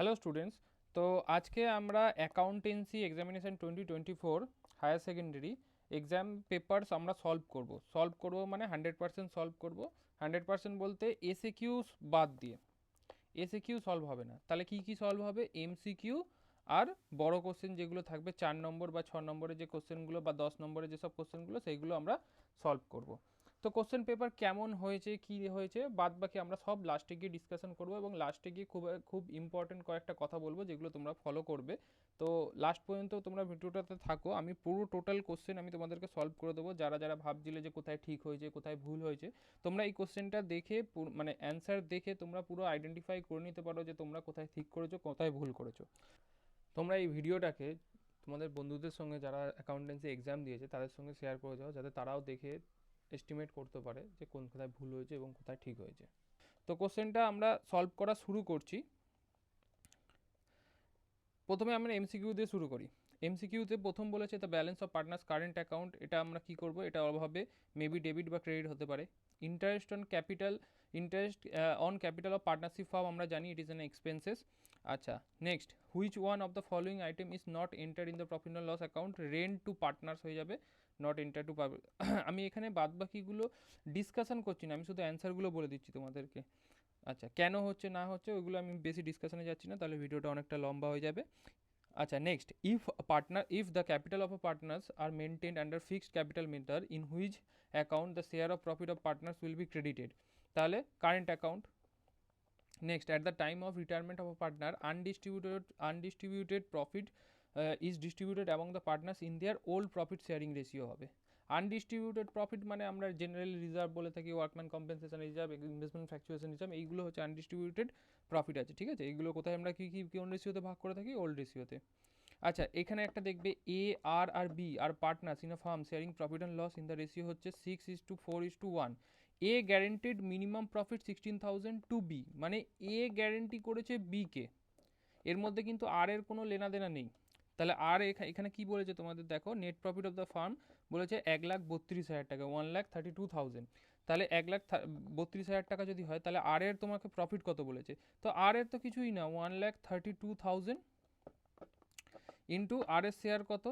Hello students. তো আজকে আমরা accountancy examination 2024 higher secondary exam papers আমরা সলভ করব মানে 100% সলভ করব। 100% বলতে এসএ কিউস বাদ দিয়ে। এসএ কিউ সলভ হবে না, তাহলে কি কি সলভ হবে? এমসিকিউ আর বড় কোশ্চেন যেগুলো থাকবে 4 নম্বর বা 6 নম্বরের যে কোশ্চেনগুলো বা 10 নম্বরের যেসব কোশ্চেনগুলো সেইগুলো আমরা সলভ করব। তো কোশ্চেন পেপার কেমন হয়েছে কী হয়েছে বাদ বাকি আমরা সব লাস্টে গিয়ে ডিসকাশন করব, এবং লাস্টে গিয়ে খুব খুব ইম্পর্টেন্ট কয়েকটা কথা বলবো যেগুলো তোমরা ফলো করবে। তো লাস্ট পর্যন্ত তোমরা ভিডিওটাতে থাকো, আমি পুরো টোটাল কোশ্চেন আমি তোমাদেরকে সলভ করে দেবো। যারা যারা ভাবছিলে যে কোথায় ঠিক হয়েছে কোথায় ভুল হয়েছে, তোমরা এই কোশ্চেনটা দেখে মানে অ্যান্সার দেখে তোমরা পুরো আইডেন্টিফাই করে নিতে পারো যে তোমরা কোথায় ঠিক করেছো কোথায় ভুল করেছো। তোমরা এই ভিডিওটাকে তোমাদের বন্ধুদের সঙ্গে যারা অ্যাকাউন্টেন্সি এক্সাম দিয়েছে তাদের সঙ্গে শেয়ার করে যাও, যাতে তারাও দেখে এস্টিমেট করতে পারে যে কোন কোথায় ভুল হয়েছে এবং কোথায় ঠিক হয়েছে। তো কোশ্চেনটা আমরা সলভ করা শুরু করছি। প্রথমে আমরা এমসিকিউ দিয়ে শুরু করি। এমসিকিউতে প্রথম বলেছে the balance of partners current account. এটা আমরা কি করব? এটা অভাবে মেবি ডেবিট বা ক্রেডিট হতে পারে। Interest on capital, interest on capital of partnership firm আমরা জানি ইট ইজ অ্যান এক্সপেন্সেস। আচ্ছা, next, which one of the following item is not enter in the profit and loss account? Rent to partners হয়ে যাবে, not enter two আমি এখানে বাদ বাকিগুলো discussion করছি না, আমি শুধু অ্যান্সারগুলো বলে দিচ্ছি তোমাদেরকে। আচ্ছা, কেন হচ্ছে না হচ্ছে ওইগুলো আমি বেশি ডিসকাশনে যাচ্ছি না, তাহলে ভিডিওটা অনেকটা লম্বা হয়ে যাবে। আচ্ছা, next, if the capital of partners are maintained under fixed capital method in which account the share of profit of partners will be credited? তাহলে current account. Next, at the time of retirement of a partner undistributed profit is distributed among the partners in their old profit sharing ratio হবে। Undistributed profit মানে আমরা generally reserve বলে থাকি, workman compensation reserve, investment fluctuation reserve, এইগুলো হচ্ছে undistributed profit আছে। ঠিক আছে, এইগুলো কোথায় আমরা কী কী কোন রেশিওতে ভাগ করে থাকি? ওল্ড রেশিওতে। আচ্ছা, এখানে একটা দেখবে এ আর B are partners in a firm sharing profit and loss in the ratio হচ্ছে 6:4:1। A guaranteed minimum profit 16,000 to B, মানে এ গ্যারেন্টি করেছে বিকে, এর মধ্যে কিন্তু আর এর কোনো লেনাদেনা নেই। তাহলে আর এখানে কি বলেছে তোমাদের দেখো, net profit of the farm বলেছে 1,32,000 টাকা, 1,32,000। তাহলে 1,32,000 টাকা যদি হয়, তাহলে আর এর তোমাকে প্রফিট কত বলেছে? তো আর এর তো কিছুই না, 1,32,000 ইন্টু আর এর শেয়ার কত,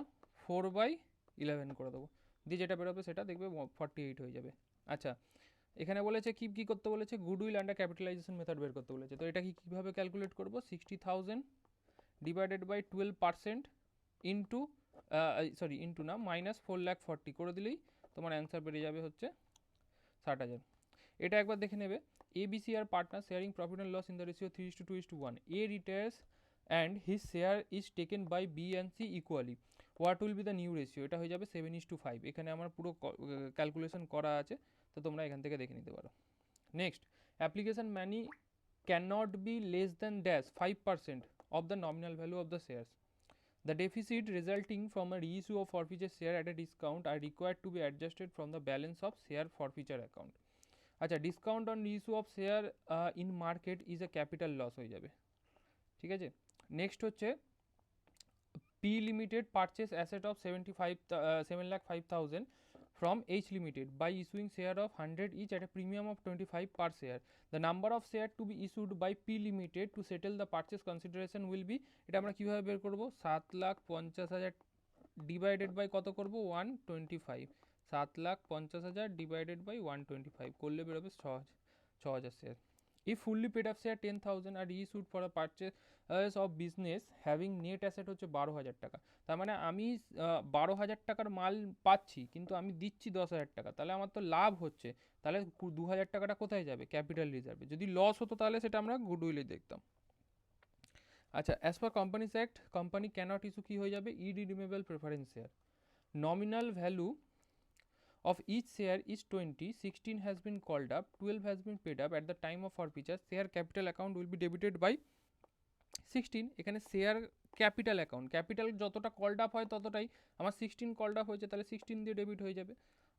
4/11 করে দেবো, দিয়ে যেটা বেরোবে সেটা দেখবে 48 হয়ে যাবে। আচ্ছা, এখানে বলেছে কি কি করতে বলেছে? গুডউইল আন্ডার ক্যাপিটালাইজেশন মেথড বের করতে বলেছে। তো এটা কি কীভাবে ক্যালকুলেট করবো? 60,000 ডিভাইডেড বাই 12% ইন্টু, ইন্টু না, -4,40,000 করে দিলেই তোমার অ্যান্সার বেরিয়ে যাবে হচ্ছে 60,000। এটা একবার দেখে নেবে। ABC আর partner sharing profit and loss in the ratio 3:2:1। A retires and his share is taken by B and C equally, what will be the new ratio? এটা হয়ে যাবে 7:5। এখানে আমার পুরো ক্যালকুলেশন করা আছে, তো তোমরা এখান থেকে দেখে নিতে পারো। Next, application money can not be less than dash 5% of the nominal value of the shares. The deficit resulting from a reissue of forfeiture share at a discount are required to be adjusted from the balance of share forfeiture account. আচ্ছা, discount on reissue of share in market is a capital loss হয়ে যাবে। ঠিক আছে, next হচ্ছে P Limited purchase asset of 7,05,000 from H Limited by issuing share of 100 each at a premium of 25 per share. The number of share to be issued by P Limited to settle the purchase consideration will be, এটা আমরা কীভাবে বের করবো? 7,50,000 divided by কত করবো? 125। 7,50,000 divided by 125 করলে বেরোবে 6,000 share. If fully paid up share 10,000 are issued for a purchase of business having net asset হচ্ছে 12,000 টাকা। তার মানে আমি 12,000 টাকার মাল পাচ্ছি কিন্তু আমি দিচ্ছি 10,000 টাকা, তাহলে আমার তো লাভ হচ্ছে। তাহলে 2,000 টাকাটা কোথায় যাবে? ক্যাপিটাল রিজার্ভে। যদি লস হতো তাহলে সেটা আমরা গুডউইলে দেখতাম। আচ্ছা, as per companies act company cannot issue কী হয়ে যাবে? Irredeemable preference share. Nominal value of each share is 20, 16 has been called up, 12 has been paid up at the time of forfeiture, share capital account will be debited by 16। এখানে share capital account, capital যতটা called up হয় ততটাই, আমার 16 called up হয়েছে তাহলে 16 দিয়ে debit হয়ে যাবে।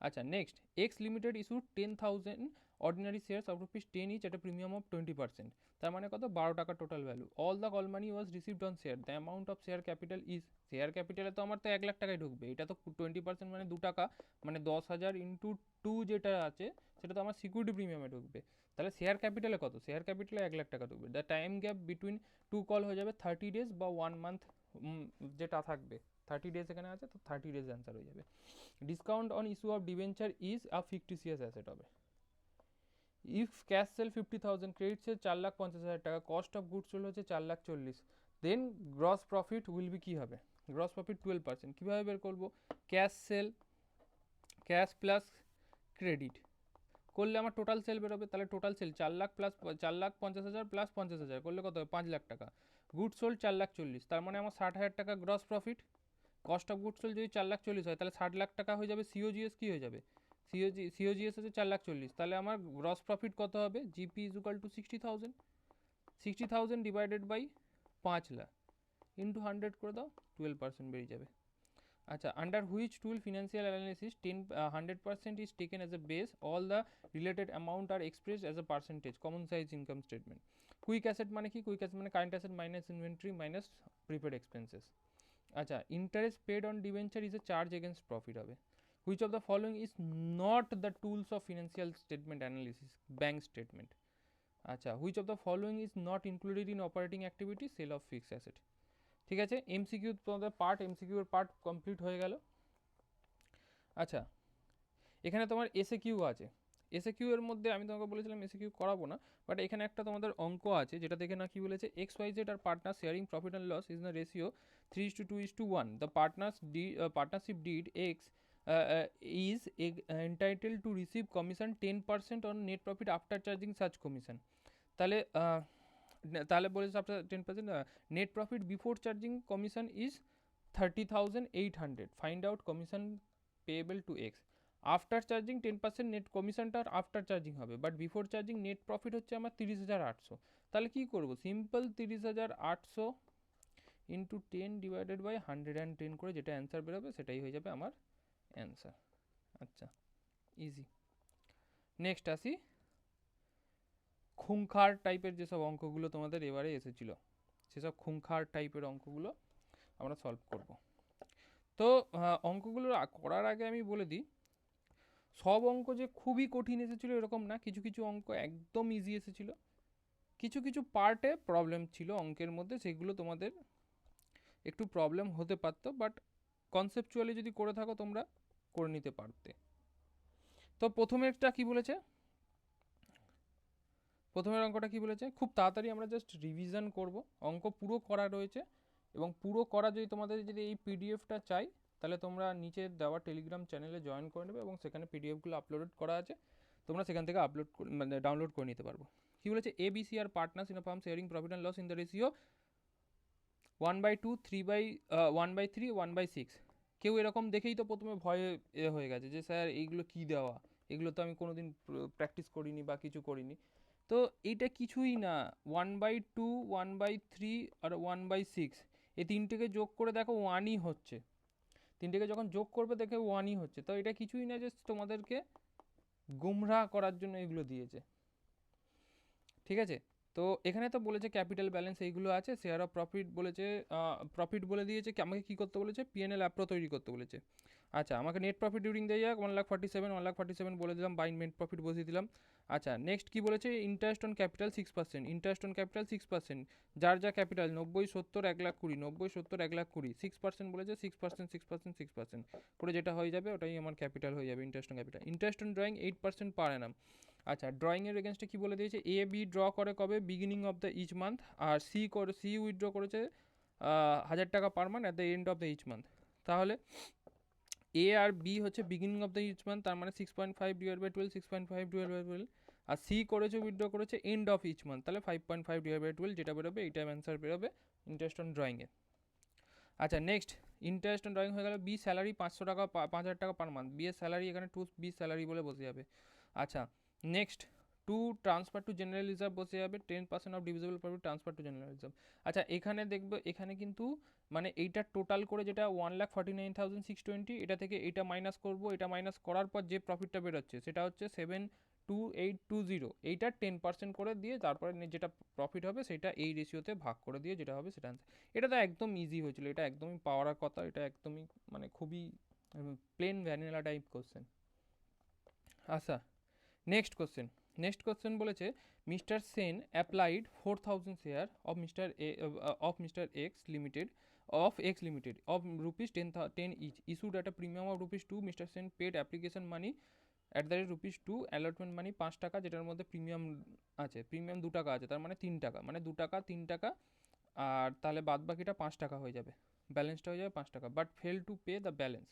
আচ্ছা, next, X limited issue 10,000 ordinary shares of rupees 10 each at premium of 20%। তার মানে কত? 12 টাকা total value. All the call money was received on share, the amount of share capital is, share ক্যাপিটালে তো আমার তো 1,00,000 টাকায় ঢুকবে, এটা তো 20% মানে 2 টাকা, মানে 10,000 ইন্টু 2 যেটা আছে সেটা তো আমার সিকিউরিটি প্রিমিয়ামে ঢুকবে। তাহলে শেয়ার ক্যাপিটালে কত, শেয়ার ক্যাপিটালে 1 লাখ টাকা ঢুকবে। The time gap between to call হয়ে যাবে 30 ডেজ বা 1 মান্থ, যেটা থাকবে 30 ডেজ এখানে আছে, তো 30 ডেজ অ্যান্সার হয়ে যাবে। Discount on issue of debenture is a fictitious asset হবে। If cash sale 50,000, credit sale 4,50,000 টাকা, কস্ট অফ গুডস সোল্ড হচ্ছে 4,40,000, then gross profit will be কী হবে, গ্রস প্রফিট 12%। কীভাবে বের করবো, cash sale, cash plus credit করলে আমার টোটাল সেল বেরোবে, তাহলে total sale 4 lakh plus 4,50,000 plus 50,000 করলে কত হবে, 5 লাখ টাকা। গুড সোল্ড 4,40,000, তার মানে আমার 60,000 টাকা gross profit. Cost of good sold যদি 4,40,000 হয়, তাহলে 60 লাখ টাকা হয়ে যাবে। সিওজিএস কী হয়ে যাবে, সিওজিএস হচ্ছে 4,40,000, তাহলে আমার গ্রস প্রফিট কত হবে, GP is equal to 60,000, 60,000 divided by 5 lakh into 100 করে দাও, 12% বেরিয়ে যাবে। আচ্ছা, under which tool financial analysis 100% is taken as a base, all the related amount are express as a percentage, common size income statement. Quick asset মানে কি, quick asset মানে current asset minus inventory minus prepaid expenses. আচ্ছা, interest paid on debenture is a charge against profit হবে। Which of the following is not the tools of financial statement analysis, bank statement. আচ্ছা, which of the following is not included in operating activity, sale of fixed asset. ঠিক আছে, MCQ তোমাদের part, এমসিকিউর part complete হয়ে গেল। আচ্ছা, এখানে তোমার এসএ কিউ আছে, এসএ কিউ এর মধ্যে আমি তোমাকে বলেছিলাম এসএ কিউ করাবো না, বাট এখানে একটা তোমাদের অঙ্ক আছে যেটা দেখে না কি বলেছে, এক্স ওয়াই জেড আর partner sharing profit and loss is the ratio 3:2:1, the partnership deed X is entitled to receive commission 10% on net profit after charging such commission। তাহলে তাহলে বলেছে আপনার 10%, net profit before charging commission is 30,800, find out commission payable to X. After charging 10% net কমিশনটা after charging হবে, but before charging net profit হচ্ছে আমার 30,800। তাহলে কী করবো, সিম্পল 30,800 ইন্টু 10 ডিভাইডেড বাই 110 করে যেটা অ্যান্সার বেরোবে সেটাই হয়ে যাবে আমার অ্যান্সার। আচ্ছা, ইজি। নেক্সট আসি, খুংখার টাইপের যেসব অঙ্কগুলো তোমাদের এবারে এসেছিল, সেসব খুংখার টাইপের অঙ্কগুলো আমরা সলভ করব। তো অঙ্কগুলো করার আগে আমি বলে দিই, সব অঙ্ক যে খুবই কঠিন এসেছিলো এরকম না, কিছু কিছু অঙ্ক একদম ইজি এসেছিলো, কিছু কিছু পার্টে প্রবলেম ছিল অঙ্কের মধ্যে, সেগুলো তোমাদের একটু প্রবলেম হতে পারতো, বাট কনসেপচুয়ালি যদি করে থাকো তোমরা করে নিতে পারতে। তো প্রথমেরটা কি বলেছে, প্রথমের অঙ্কটা কি বলেছে, খুব তাড়াতাড়ি আমরা জাস্ট রিভিশন করব, অঙ্ক পুরো করা রয়েছে, এবং পুরো করা যদি তোমাদের যদি এই পিডিএফটা চাই তাহলে তোমরা নিচে দেওয়া টেলিগ্রাম চ্যানেলে জয়েন করে নেবে, এবং সেখানে পিডিএফগুলো আপলোড করা আছে, তোমরা সেখান থেকে মানে ডাউনলোড করে নিতে পারবো। কি বলেছে, এবিসি আর partners in a firm sharing profit and loss in the ratio 1/2, 1/3, 1/6। কেউ এরকম দেখেই তো প্রথমে ভয়ে হয়ে গেছে যে স্যার এইগুলো কি দেওয়া, এগুলো তো আমি কোনোদিন প্র্যাকটিস করিনি বা কিছু করিনি। তো এইটা কিছুই না, 1/2, 1/3 আর 1/6, এই তিনটেকে যোগ করে দেখো ওয়ানই হচ্ছে, তিনটেকে যখন যোগ করবে দেখে ওয়ানই হচ্ছে। তো এটা কিছুই না, যে তোমাদেরকে গুমরাহ করার জন্য এগুলো দিয়েছে। ঠিক আছে, তো এখানে তো বলেছে ক্যাপিটাল ব্যালেন্স এইগুলো আছে, শেয়ার অফ প্রফিট বলেছে, প্রফিট বলে দিয়েছে, আমাকে কী করতে বলেছে, পিএনএল অ্যাপ্রো তৈরি করতে বলেছে। আচ্ছা, আমাকে নেট প্রফিট ডিউরিং দ্য ইয়ার 1,47,1,47 বলে দিলাম, বাই নেট প্রফিট বসিয়ে দিলাম। আচ্ছা, নেক্সট কী বলেছে, interest on capital 6%, interest on capital 6%, যার যা ক্যাপিটাল 90, 70, 1,20,000, 90, 70, 1,20,000, 6% বলেছে, 6%, 6%, 6% করে যেটা হয়ে যাবে ওটাই আমার ক্যাপিটাল হয়ে যাবে, interest on capital. Interest on drawing 8% পার অ্যানাম। আচ্ছা, ড্রয়িংয়ের এগেনস্টে কী বলে দিয়েছে, এ বি ড্র করে কবে, beginning of the each month, আর সি উইথড্র করেছে 1,000 টাকা per month at the end of the each month. তাহলে এ আর বি হচ্ছে beginning of the each month, তার মানে 6.5 ডিভাইড বাই 12, 6.5 ডিভাইড বাই 12, আর সি করেছে উইথড্র করেছে এন্ড অফ ইচ মান্থ, তাহলে 5.5 ডিভাইড বাই 12 যেটা বেরোবে এইটাই অ্যান্সার বেরোবে ইন্টারেস্ট অন ড্রয়িংয়ে। আচ্ছা, নেক্সট ইন্টারেস্ট অন ড্রয়িং হয়ে গেল, বি স্যালারি 500 টাকা, 5,000 টাকা পার মান্থ, বি এর স্যালারি এখানে বি স্যালারি বলে বসে যাবে। আচ্ছা, next to transfer to general reserve বসে যাবে, 10% of divisible profit transfer to general reserve. আচ্ছা, এখানে দেখবে এখানে কিন্তু মানে এইটা টোটাল করে যেটা 1,49,620, এটা থেকে এটা মাইনাস করবো, এটা মাইনাস করার পর যে প্রফিটটা বেরোচ্ছে সেটা হচ্ছে 72820, এইটা 10% করে দিয়ে তারপরে যেটা প্রফিট হবে সেটা এই রেশিওতে ভাগ করে দিয়ে যেটা হবে সেটা আনসার। এটা তো একদম ইজি হয়েছিল, এটা একদমই পাওয়ার কথা, এটা একদমই মানে খুবই প্লেন ভ্যানিলা টাইপ কোশ্চেন। আচ্ছা, নেক্সট কোশ্চেন, নেক্সট কোশ্চেন বলেছে mister Sen applied 4000 share of mister x limited of rupees 10 each issued at a premium of rupees 2. Mr. Sen paid application money at the rate rupees 2, allotment money 5 টাকা, যেটার মধ্যে premium আছে, premium 2 টাকা আছে, তার মানে 3 টাকা, মানে 2 টাকা 3 টাকা, আর তাহলে বাদ বাকিটা 5 টাকা হয়ে যাবে, ব্যালেন্সটা হয়ে যাবে 5 টাকা, but fail to pay the balance.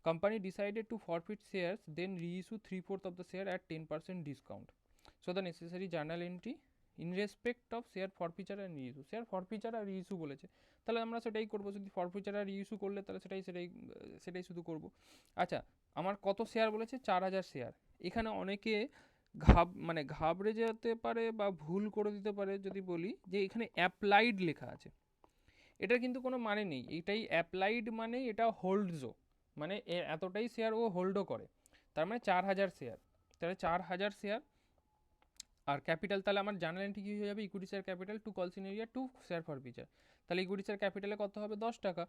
Company decided to forfeit shares, then reissue 3/4 of the share at 10% discount. So the necessary journal entry in respect of share forfeiture and reissue. Share forfeiture আর reissue বলেছে, তাহলে আমরা সেটাই করবো, যদি forfeiture আর reissue করলে তাহলে সেটাই শুধু করবো। আচ্ছা, আমার কত শেয়ার বলেছে? 4000 শেয়ার। এখানে অনেকে ঘাবড়ে যেতে পারে বা ভুল করে দিতে পারে যদি বলি যে এখানে অ্যাপ্লাইড লেখা আছে, এটার কিন্তু কোনো মানে নেই, এটাই অ্যাপ্লাইড মানে এটা হোল্ডসও, মানে এতটাই শেয়ার ও হোল্ডও করে, তার মানে 4000 শেয়ার, তাহলে 4000 শেয়ার। আর ক্যাপিটাল, তাহলে আমার জার্নাল এন্ট্রি কী হয়ে যাবে? Equity share capital to calls in arrear to share forfeiture, তাহলে ইকুইটি শেয়ার ক্যাপিটালে কত হবে? 10 টাকা,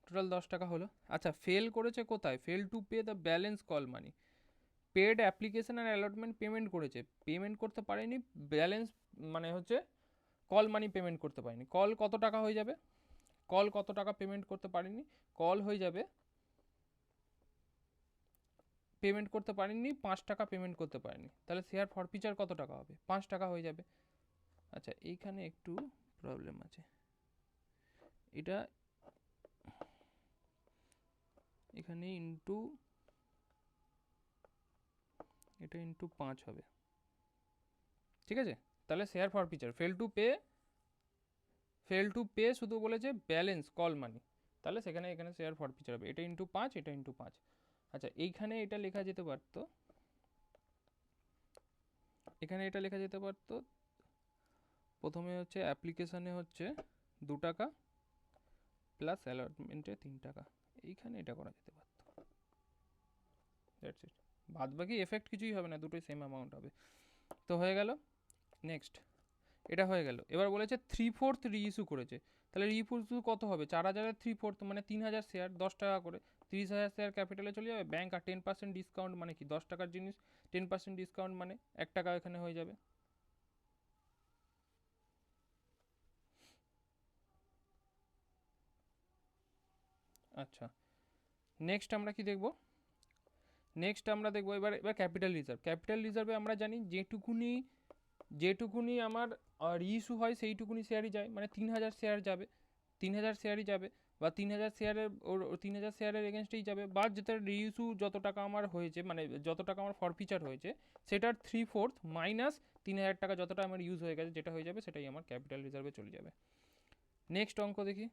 টোটাল 10 টাকা হলো। আচ্ছা, ফেল করেছে কোথায়? Fail to pay the balance call money, paid application আর অ্যালটমেন্ট পেমেন্ট করেছে, পেমেন্ট করতে পারেনি, ব্যালেন্স মানে হচ্ছে কল মানি পেমেন্ট করতে পারেনি। কল কত টাকা হয়ে যাবে? কল কত টাকা পেমেন্ট করতে পারেনি? কল হয়ে যাবে, পেমেন্ট করতে পারেননি 5 টাকা পেমেন্ট করতে পারেনি, তাহলে শেয়ার ফরফিচার কত টাকা হবে? 5 টাকা হয়ে যাবে। আচ্ছা, এইখানে একটু প্রবলেম আছে, এটা এখানে এটা ইন্টু 5 হবে, ঠিক আছে? তাহলে শেয়ার ফরফিচার ফেল টু পে শুধু বলেছে ব্যালেন্স কল মানি, তাহলে এখানে শেয়ার ফরফিচার হবে, এটা ইন্টু 5, এটা ইন্টু 5। আচ্ছা, এইখানে এটা লেখা যেতে পারতো, এখানে এটা লেখা যেতে পারতো, প্রথমে হচ্ছে অ্যাপ্লিকেশানে হচ্ছে 2 টাকা প্লাস অ্যালটমেন্টে 3 টাকা, এইখানে এটা করা যেতে পারতো, দ্যাটস ইট। বাদ বাকি এফেক্ট কিছুই হবে না, দুটোই সেম অ্যামাউন্ট হবে। তো হয়ে গেল। নেক্সট, এটা হয়ে গেল। এবার বলেছে 3/4 রিইস্যু করেছে, তাহলে রিইস্যু কত হবে? 4000-এর 3/4 মানে 3000 শেয়ার, 10 টাকা করে, 30,000 শেয়ার ক্যাপিটালে চলে যাবে, ব্যাংক আর 10% ডিসকাউন্ট মানে কি? 10 টাকার জিনিস 10% ডিসকাউন্ট মানে 1 টাকা এখানে হয়ে যাবে। আচ্ছা, নেক্সট আমরা কি দেখব? নেক্সট আমরা দেখবো এবার ক্যাপিটাল রিজার্ভ। ক্যাপিটাল রিজার্ভে আমরা জানি যেটুকুনি আমার রিইস্যু হয় সেইটুকুনি শেয়ারই যায়, মানে 3000 শেয়ার যাবে, 3000 শেয়ারই যাবে, বা 3000 শেয়ারের 3000 শেয়ারের এগেনস্টেই যাবে, বা যেটা রিইস্যু যত টাকা আমার হয়েছে, মানে যত টাকা আমার ফরফিচার হয়েছে সেটার 3/4 মাইনাস 3000 টাকা যতটা আমার ইউজ হয়ে গেছে, যেটা হয়ে যাবে সেটাই আমার ক্যাপিটাল রিজার্ভে চলে যাবে। নেক্সট অঙ্ক দেখি।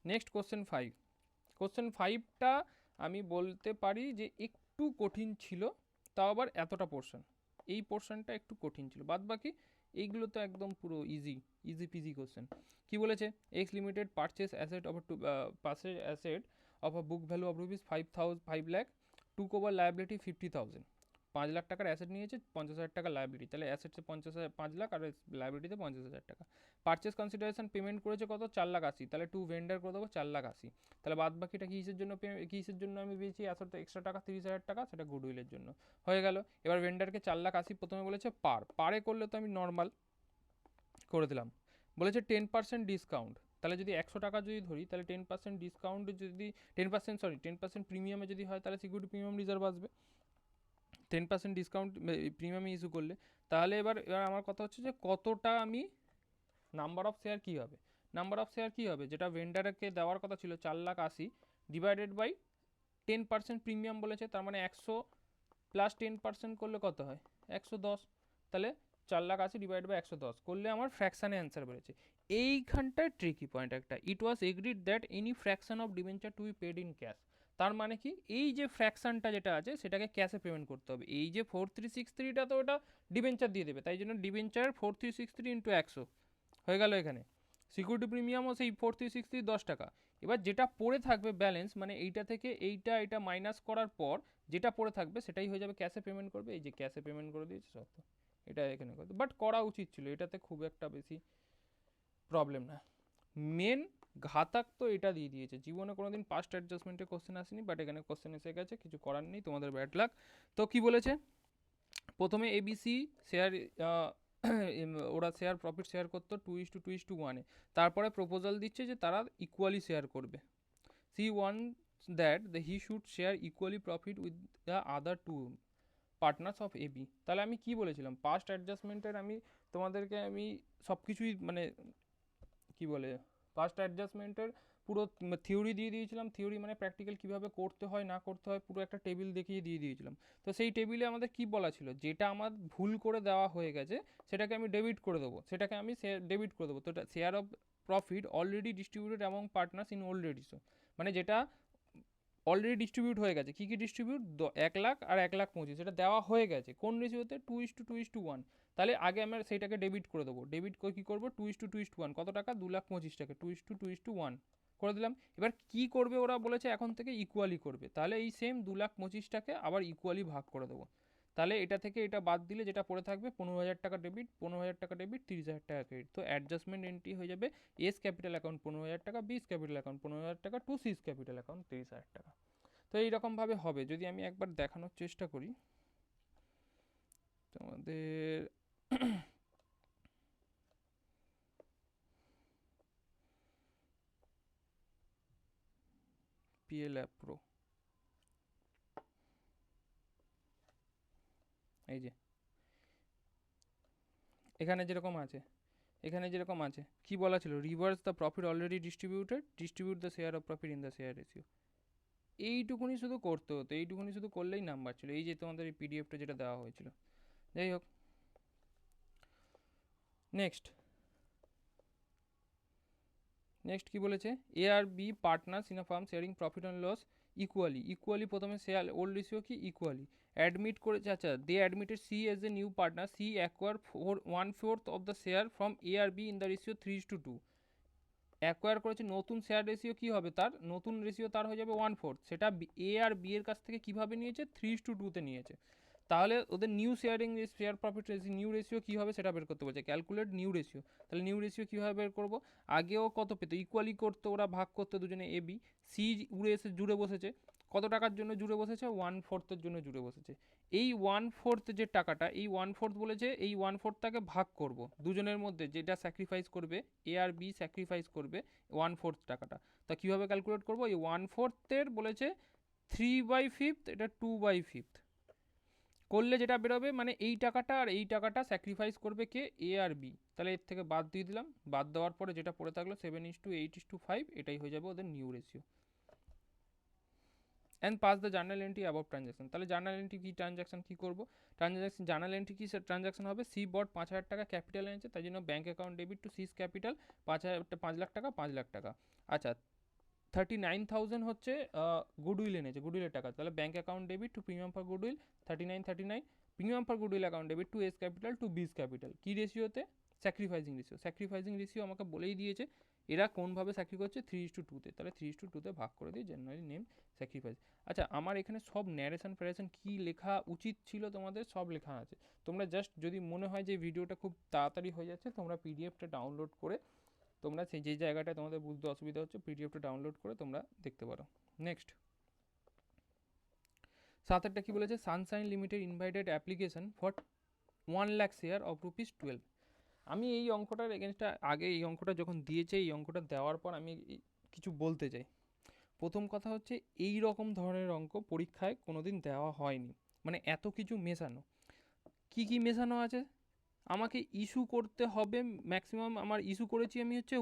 Next question 5। কোশ্চেন 5টা আমি বলতে পারি যে একটু কঠিন ছিল, তাও আবার এতটা পোর্শন, এই পোর্শনটা একটু কঠিন ছিল, বাদ বাকি এইগুলো তো একদম পুরো ইজি পিজি কোশ্চেন। কি বলেছে? X limited purchase asset of a book value of rupees 5 lakh, took over liability 50,000। 5 lakh টাকার অ্যাসেট নিয়েছে, 50,000 টাকা লায়াবিলিটি, তাহলে অ্যাসেটসে 5 লাখ আর লায়াবিলিটিতে 50,000 টাকা। পারচেস কনসিডারেশন পেমেন্ট করেছে কত? 4,80,000, তাহলে টু ভেন্ডার করে দেবো 4,80,000, তাহলে বাদ বাকিটা কিসের জন্য আমি পেয়েছি এক্সট্রা টাকা 30,000 টাকা, সেটা গুডউইলের জন্য হয়ে গেল। এবার ভেন্ডারকে 4,80,000 প্রথমে বলেছে পারে করলে তো আমি নর্মাল করে দিলাম, বলেছে 10% ডিসকাউন্ট, তাহলে যদি 100 টাকা যদি ধরি, তাহলে 10% ডিসকাউন্ট যদি 10% প্রিমিয়ামে যদি হয়, তাহলে সিকিউরিটি প্রিমিয়াম রিজার্ভ আসবে 10% ডিসকাউন্ট প্রিমিয়ামে ইস্যু করলে। তাহলে এবার আমার কথা হচ্ছে যে কতটা আমি নাম্বার অফ শেয়ার কী হবে? নাম্বার অফ শেয়ার কী হবে? যেটা ভেন্ডারকে দেওয়ার কথা ছিল 4,80,000 ডিভাইডেড বাই 10% প্রিমিয়াম বলেছে, তার মানে 100 প্লাস 10% করলে কত হয়? 110, তাহলে 4,80,000 ডিভাইড বাই 110 করলে আমার ফ্র্যাকশানে অ্যান্সার বেরোচ্ছে। এইখানটায় ট্রিকি পয়েন্ট একটা, it was agreed that any fraction of debenture to be paid in cash. তার মানে কি? এই যে ফ্র্যাকশনটা যেটা আছে সেটাকে ক্যাশে পেমেন্ট করতে হবে। এই যে 4363টা তো ওটা ডিবেঞ্চার দিয়ে দেবে, তাই জন্য ডিবেঞ্চার 4363 ইন্টু 100 হয়ে গেল এখানে। সিকিউরিটি প্রিমিয়ামও সেই 4363 10 টাকা। এবার যেটা পড়ে থাকবে ব্যালেন্স, মানে এইটা থেকে এটা মাইনাস করার পর যেটা পড়ে থাকবে সেটাই হয়ে যাবে ক্যাশে পেমেন্ট করবে, এই যে ক্যাশে পেমেন্ট করে দিয়েছে সব, এটা এখানে করতে, বাট করা উচিত ছিল, এটাতে খুব একটা বেশি প্রবলেম না। মেন ঘাতাক তো এটা দিয়ে দিয়েছে, জীবনে কোনোদিন পাস্ট অ্যাডজাস্টমেন্টে কোশ্চেন আসেনি, বাট এখানে কোশ্চেন এসে গেছে, কিছু করার নেই, তোমাদের ব্যাড লাক। তো কি বলেছে? প্রথমে এবিসি শেয়ার ওরা শেয়ার প্রফিট শেয়ার করতো 2:2:1, তারপরে প্রপোজাল দিচ্ছে যে তারা ইকুয়ালি শেয়ার করবে। C one that he should share equally profit with the other two partners of AB. তাহলে আমি কি বলেছিলাম, পাস্ট অ্যাডজাস্টমেন্টের আমি তোমাদেরকে আমি সব কিছুই মানে কি বলে পাস্ট অ্যাডজাস্টমেন্টের পুরো থিওরি দিয়ে দিয়েছিলাম। থিওরি মানে প্র্যাকটিক্যাল কীভাবে করতে হয় না করতে হয় পুরো একটা টেবিল দেখিয়ে দিয়ে দিয়েছিলাম। তো সেই টেবিলে আমাদের কি বলা ছিল, যেটা আমার ভুল করে দেওয়া হয়ে গেছে সেটাকে আমি ডেবিট করে দেবো, সেটাকে আমি ডেবিট করে দেবো। তো share of profit already distributed among partners in old ratio, মানে যেটা অলরেডি ডিস্ট্রিবিউট হয়ে গেছে। কী কী ডিস্ট্রিবিউট, 1,00,000 আর 1,25,000 সেটা দেওয়া হয়ে গেছে কোন রেশিওতে, 2:2:1। তাহলে আগে আমরা সেইটাকে ডেবিট করে দেবো। ডেবিট করে কী করবো, 2:2:1 কত টাকা, 2,25,000 টাকা, 2:2:1 করে দিলাম। এবার কি করবে ওরা বলেছে এখন থেকে ইকুয়ালি করবে, তাহলে এই সেম 2,25,000টাকে আবার ইকুয়ালি ভাগ করে দেবো। তাহলে এটা থেকে এটা বাদ দিলে যেটা পড়ে থাকবে 15,000 টাকা ডেবিট, 15,000 টাকা ডেবিট, 30,000 টাকা ক্রেডিট। তো অ্যাডজাস্টমেন্ট এন্ট্রি হয়ে যাবে এস ক্যাপিটাল অ্যাকাউন্ট 15,000 টাকা, বিস ক্যাপিটাল অ্যাকাউন্ট 15,000 টাকা, টু সিস ক্যাপিটাল অ্যাকাউন্ট 30,000 টাকা। তো এইরকমভাবে হবে। যদি আমি একবার দেখানোর চেষ্টা করি তোমাদের পিএল অ্যাপ প্রো, এই যে এখানে যেরকম আছে, এখানে যেরকম আছে কি বলা ছিল, reverse the profit already distributed, distribute the share of profit in the share ratio. এইটুকুনি শুধু করতে হতো, এইটুকুনি শুধু করলেই নাম্বার ছিল। এই যে তোমাদের এই পিডিএফটা যেটা দেওয়া হয়েছিল। যাই হোক, নেক্সট নেক্সট কি বলেছে, এ আর B partners in a firm sharing profit and loss equally. Equally প্রথমে শেয়ার ওল্ড রেশিও কি ইকুয়ালি অ্যাডমিট করেছে। আচ্ছা, they admitted C as a new partner, C acquire 1/4 of the share from A আর B in the ratio 3:2। অ্যাকোয়ার করেছে, নতুন share ratio কী হবে, তার নতুন রেশিও তার হয়ে যাবে 1/4। সেটা এ আর বি এর কাছ থেকে কীভাবে নিয়েছে, 3:2-তে নিয়েছে। তাহলে ওদের new sharing share profit ratio new ratio কী হবে সেটা বের করতে বলছে, ক্যালকুলেট নিউ রেশিও। তাহলে নিউ রেশিও কীভাবে বের করবো, আগেও কত পেতো, ইকুয়ালি করতো ওরা, ভাগ করতো দুজনে এ বি। সি উড়ে এসে জুড়ে বসেছে, কত টাকার জন্য জুড়ে বসেছে, 1/4 জন্য জুড়ে বসেছে। এই 1/4 যে টাকাটা, এই 1/4 বলেছে, এই 1/4টাকে ভাগ করব দুজনের মধ্যে, যেটা স্যাক্রিফাইস করবে এ আর বি, স্যাক্রিফাইস করবে 1/4 টাকাটা। তা কীভাবে ক্যালকুলেট করবো, এই 1/4 বলেছে 3/5, এটা 2/5 করলে যেটা বেরোবে, মানে এই টাকাটা আর এই টাকাটা স্যাক্রিফাইস করবে কে, এ আর বি। তাহলে এর থেকে বাদ দিয়ে দিলাম, বাদ দেওয়ার পরে যেটা পড়ে থাকলো 7:8:5, এটাই হয়ে যাবে ওদের new ratio. And pass the journal entry above transaction. তাহলে জার্নাল এন্ট্রি কী, ট্রানজ্যাকশন কী করবো, ট্রানজ্যাকশন জার্নাল এন্ট্রি কী ট্রানজ্যাকশন হবে, সি বট 5,000 টাকা ক্যাপিটাল এনেছে, তাই জন্য bank account debit to C's capital 5,000 টাকা 5,00,000 টাকা। আচ্ছা, 39,000 হচ্ছে গুডউইল এনেছে, গুডউইলের টাকা। তাহলে bank account debit to premium for goodwill 39 premium for goodwill account debit to A's capital to B's capital. কী রেশিওতে, স্যাক্রিফাইজিং রেশিও। স্যাক্রিফাইজিং রেশিও আমাকে বলেই দিয়েছে এরা কোনভাবে স্যাক্রি করছে, 3:2-তে। তাহলে 3:2-তে ভাগ করে দিয়ে জেনারেলি নেম স্যাক্রিফাইস। আচ্ছা, আমার এখানে সব ন্যারেশন ফ্যারেশন কী লেখা উচিত ছিল তোমাদের সব লেখা আছে। তোমরা জাস্ট যদি মনে হয় যে ভিডিওটা খুব তাড়াতাড়ি হয়ে যাচ্ছে, তোমরা পিডিএফটা ডাউনলোড করে তোমরা সেই যে জায়গাটায় তোমাদের বুঝতে অসুবিধা হচ্ছে, পিডিএফটা ডাউনলোড করে তোমরা দেখতে পারো। নেক্সট 7-টা কী বলেছে, Sunshine limited invited application for 1,00,000 share of ₹12। আমি এই অঙ্কটার এগেনস্টটা আগে, এই অঙ্কটা যখন দিয়েছে, এই অঙ্কটা দেওয়ার পর আমি কিছু বলতে চাই। প্রথম কথা হচ্ছে, এই রকম ধরনের অঙ্ক পরীক্ষায় কোনোদিন দেওয়া হয়নি, মানে এত কিছু মেশানো। কি কি মেশানো আছে, আমাকে ইস্যু করতে হবে ম্যাক্সিমাম, আমার ইস্যু করেছি আমি হচ্ছে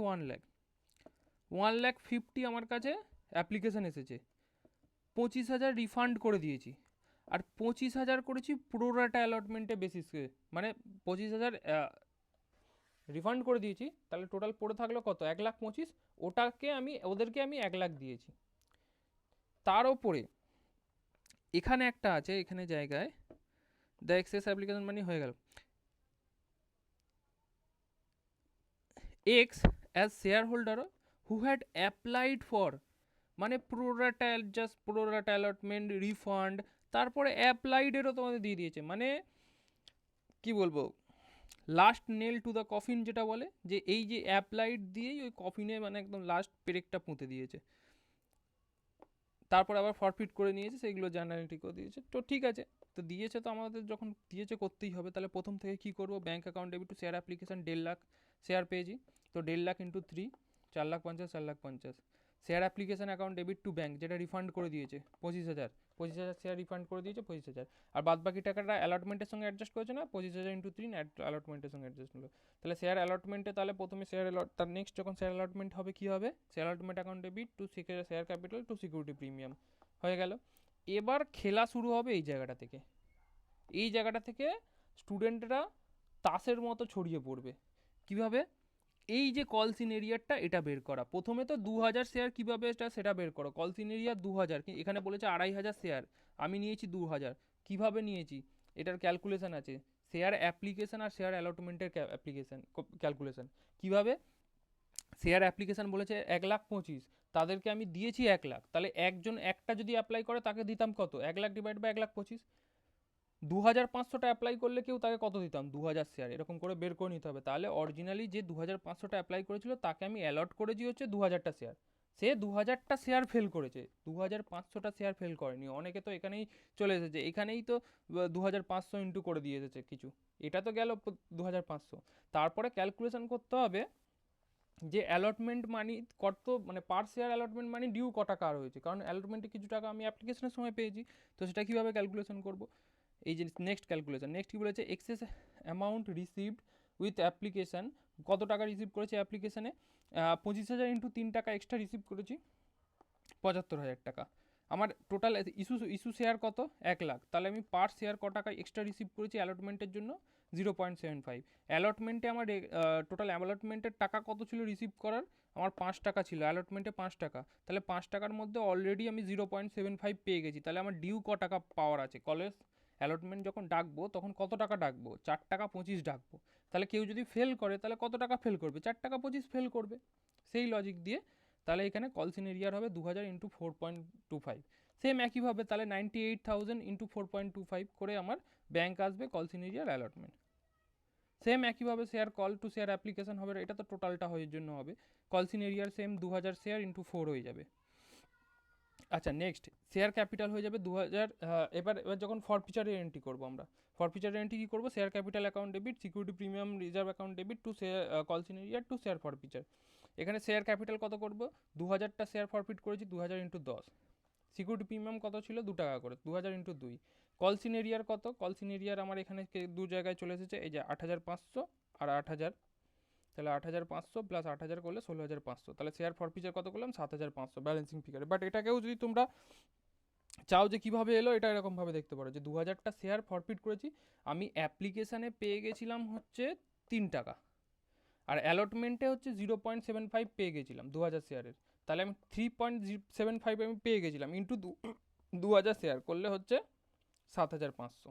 1,50,000 আমার কাছে অ্যাপ্লিকেশান এসেছে, 25,000 রিফান্ড করে দিয়েছি, আর 25,000 করেছি প্রোরাটা অ্যালটমেন্টে বেসিসে, মানে 25,000 রিফান্ড করে দিয়েছি। তাহলে টোটাল পড়ে থাকলো কত, 1,25,000, ওটাকে আমি ওদেরকে আমি 1,00,000 দিয়েছি। তার ওপরে এখানে একটা আছে, এখানে জায়গায় দ্য এক্সেস অ্যাপ্লিকেশন মানি হয়ে গেল, x as share holder who had applied for, মানে প্রোরাটা জাস্ট প্রোরাটা অ্যালটমেন্ট রিফান্ড, তারপরে অ্যাপ্লাইডেরও তোমাদের দিয়ে দিয়েছে। মানে কি বলবো, last nail to the coffin যেটা বলে, যে এই যে অ্যাপ্লাইড দিয়েই ওই কফিনে মানে একদম লাস্ট পেরেকটা পুঁতে দিয়েছে। তারপর আবার ফরফিট করে নিয়েছে, সেগুলো জার্নালিটি করে দিয়েছে। তো ঠিক আছে, তো দিয়েছে, তো আমাদের যখন দিয়েছে করতেই হবে। তাহলে প্রথম থেকে কি করব, bank account debit to share application 1.5 lakh share পেয়েছি, তো 1.5 lakh into 3, 4,50,000, 4,50,000। Share application account debit two bank, যেটা রিফান্ড করে দিয়েছে 25,000, 25,000 শেয়ার রিফান্ড করে দিয়েছে 25,000। আর বাদ বাকি টাকাটা অ্যালটমেন্টের সঙ্গে অ্যাডজাস্ট করেছে না, 25,000 ইন্টু 3 অ্যালটমেন্টের সঙ্গে অ্যাডজাস্ট হলো। তাহলে শেয়ার অ্যালটমেন্টে, তাহলে প্রথমে শেয়ার তার নেক্সট যখন শেয়ার অ্যালটমেন্ট হবে কী হবে, share allotment account debit to share capital two security premium হয়ে গেল। এবার খেলা শুরু হবে এই জায়গাটা থেকে। এই জায়গাটা থেকে স্টুডেন্টরা তাসের মতো ছড়িয়ে পড়বে। কিভাবে, এই যে কলসিন এরিয়ারটা এটা বের করা, প্রথমে তো 2,000 শেয়ার কীভাবে সেটা বের করো। কলসিন এরিয়া 2,000, এখানে বলেছে 2,500 শেয়ার, আমি নিয়েছি 2,000। কীভাবে নিয়েছি, এটার ক্যালকুলেশন আছে, শেয়ার অ্যাপ্লিকেশন আর শেয়ার অ্যালটমেন্টের ক্যালকুলেশন। কীভাবে, শেয়ার অ্যাপ্লিকেশান বলেছে 1,25,000, তাদেরকে আমি দিয়েছি 1 লাখ, তাহলে একজন একটা যদি অ্যাপ্লাই করে তাকে দিতাম কত, 1 লাখ ডিভাইড বাই 1,25,000। 2,500টা অ্যাপ্লাই করলে কেউ তাকে কত দিতাম, 2,000 শেয়ার, এরকম করে বের করে নিতে হবে। তাহলে অরিজিনালি যে 2,500টা অ্যাপ্লাই করেছিল তাকে আমি অ্যালট করেছি হচ্ছে 2,000টা শেয়ার, সে 2,000টা শেয়ার ফেল করেছে, 2,500টা শেয়ার ফেল করেনি। অনেকে তো এখানেই চলে এসেছে, এখানেই তো 2,500 ইন্টু করে দিয়ে এসেছে কিছু, এটা তো গেল 2,500। তারপরে ক্যালকুলেশন করতে হবে যে অ্যালটমেন্ট মানি কত, মানে পার শেয়ার অ্যালটমেন্ট মানি ডিউ ক টাকা রয়েছে, কারণ অ্যালটমেন্টে কিছু টাকা আমি অ্যাপ্লিকেশনের সময় পেয়েছি, তো সেটা কীভাবে ক্যালকুলেশন করব। এই যে নেক্সট ক্যালকুলেশন, নেক্সট কী বলেছে, excess amount received with application, কত টাকা রিসিভ করেছে অ্যাপ্লিকেশানে, 25,000 ইন্টু 3 টাকা এক্সট্রা রিসিভ করেছি, 75,000 টাকা। আমার টোটাল ইস্যু শেয়ার কত, 1 লাখ, তাহলে আমি পার শেয়ার ক টাকা এক্সট্রা রিসিভ করেছি অ্যালটমেন্টের জন্য, 0.75। অ্যালটমেন্টে আমার টোটাল অ্যালটমেন্টের টাকা কত ছিল রিসিভ করার, আমার 5 টাকা ছিল, অ্যালটমেন্টে 5 টাকা, তাহলে 5 টাকার মধ্যে অলরেডি আমি 0.75 পেয়ে গেছি। তাহলে আমার ডিউ ক টাকা পাওয়ার আছে, কলেজ অ্যালটমেন্ট যখন ডাকবো তখন কত টাকা ডাকবো, 4 টাকা 25 ডাকবো। তাহলে কেউ যদি ফেল করে তাহলে কত টাকা ফেল করবে, 4 টাকা 25 ফেল করবে, সেই লজিক দিয়ে। তাহলে এখানে কলসিন এরিয়ার হবে 2,000 ইন্টু 4.25। সেম একইভাবে তাহলে 98,000 ইন্টু 4.25 করে আমার ব্যাঙ্ক আসবে কলসিন এরিয়ার অ্যালটমেন্ট। সেম একইভাবে share call to share application হবে, এটা তো টোটালটা হয়ে জন্য হবে, কলসিন এরিয়ার সেম 2,000 শেয়ার ইন্টু 4 হয়ে যাবে। আচ্ছা নেক্সট শেয়ার ক্যাপিটাল হয়ে যাবে 2,000। এবার যখন ফরফিচারের এন্ট্রি করবো আমরা, ফরফিচারের এন্ট্রি কী করবো, share capital account debit securities premium reserve account debit to share calls in arrear to share ফরফিচার। এখানে শেয়ার ক্যাপিটাল কত করবো, 2,000টা শেয়ার ফরফিট করেছি, 2,000 ইন্টু 10। সিকিউরিটি প্রিমিয়াম কত ছিল, 2 টাকা করে, 2,000 ইন্টু 2। কলসিন এরিয়ার কত, কলসিন এরিয়ার আমার এখানে দু জায়গায় চলে এসেছে, এই যে 8,500 আর 8,000, তাহলে 8,500 প্লাস 8,000 করলে 16,500, তাহলে শেয়ার ফরফিচার কত করলাম, 7,500 ব্যালেন্সিং ফিগারে। বাট এটাকেও যদি তোমরা চাও যে কীভাবে এলো, এটা এরকমভাবে দেখতে পারো যে 2,000টা শেয়ার ফরফিট করেছি, আমি অ্যাপ্লিকেশানে পেয়ে গেছিলাম হচ্ছে 3 টাকা, আর অ্যালটমেন্টে হচ্ছে 0.75 পেয়ে গেছিলাম 2,000 শেয়ারের, তাহলে আমি 3.75 আমি পেয়ে গেছিলাম ইন্টু 2,000 শেয়ার করলে হচ্ছে 7,500,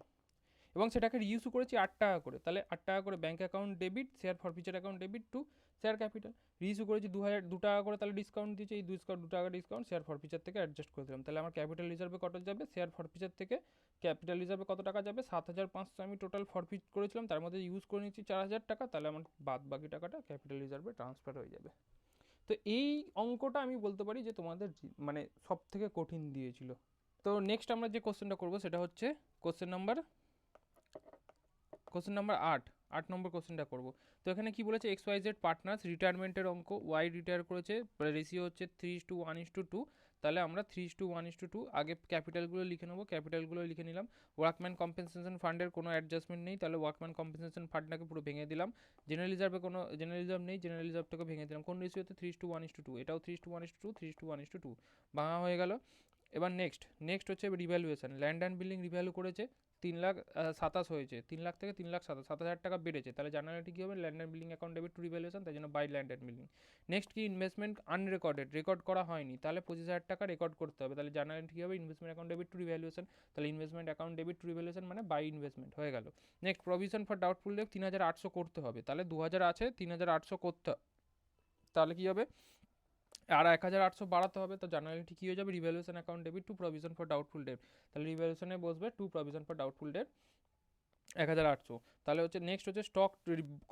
এবং সেটাকে রিইস্যু করেছি 8 টাকা করে, তাহলে 8 টাকা করে bank account debit share forfeiture account debit to share capital, reissue করেছি 2 টাকা করে, তাহলে ডিসকাউন্ট দিয়েছে, এই 2 টাকা ডিসকাউন্ট শেয়ার ফরফিচার থেকে অ্যাডজাস্ট করে দিলাম। তাহলে আমার ক্যাপিটাল রিজার্ভে কত যাবে, শেয়ার ফরফিচার থেকে ক্যাপিটাল রিজার্ভে কত টাকা যাবে, 7,500 আমি টোটাল ফরফিট করেছিলাম, তার মধ্যে ইউজ করে নিচ্ছি 4,000 টাকা, তাহলে আমার বাদ বাকি টাকাটা ক্যাপিটাল রিজার্ভে ট্রান্সফার হয়ে যাবে। তো এই অঙ্কটা আমি বলতে পারি যে তোমাদের মানে সব থেকে কঠিন দিয়েছিল। তো নেক্সট আমরা যে কোশ্চেনটা করবো সেটা হচ্ছে কোশ্চেন নাম্বার 8 নম্বর কোশ্চেনটা করবো। তো এখানে কি বলেছে, XYZ পার্টনার্স রিটায়ারমেন্টের অঙ্ক, ওয়াই রিটায়ার করেছে, রেশিও হচ্ছে 3:1:2, তাহলে আমরা 3:1:2 আগে ক্যাপিটালগুলো লিখে নেবো, ক্যাপিটালগুলো লিখে নিলাম। ওয়ার্কম্যান কম্পেনসেশন ফান্ডের কোনো অ্যাডজাস্টমেন্ট নেই, তাহলে ওয়ার্কম্যান কম্পেনসেশন ফান্ডটাকে পুরো ভেঙে দিলাম। জেনারেল রিজার্ভে কোনো জেনারেল রিজার্ভ নেই, জেনারেল রিজার্ভটাকে ভেঙে দিলাম। কোন রেশিওতে, 3:1:2, এটাও 3:1:2, 3:1:2 ভাঙা হয়ে গেল। এবার নেক্সট হচ্ছে রিভ্যালুয়েশন, ল্যান্ড অ্যান্ড বিল্ডিং রিভ্যালু করেছে, 3,27,000 হয়েছে, 3 লাখ থেকে 3,27,000, 7,000 টাকা বেড়েছে, তাহলে জার্নালিটি কী হবে, land and building account debit to revaluation, তাই জন্য by land and building. Next কি, ইনভেস্টমেন্ট আনরেকর্ডেড, রেকর্ড করা হয়নি, তাহলে 25,000 টাকা রেকর্ড করতে হবে, তাহলে জার্নালিটি কী হবে, investment account debit to revaluation, তাহলে investment account debit to revaluation মানে বাই ইনভেস্টমেন্ট হয়ে গেল। Next provision for doubtful debt 3,800 করতে হবে, তাহলে 2,000 আছে, 3,800 করতে হবে, তাহলে কী হবে, আর 1,800 বাড়াতে হবে, তো জার্নালিটি কী হয়ে যাবে, revaluation account debit to provision for doubtful debt, তাহলে রিভ্যালুয়েশনে বসবে to provision for doubtful debt 1,800। তাহলে হচ্ছে নেক্সট হচ্ছে স্টক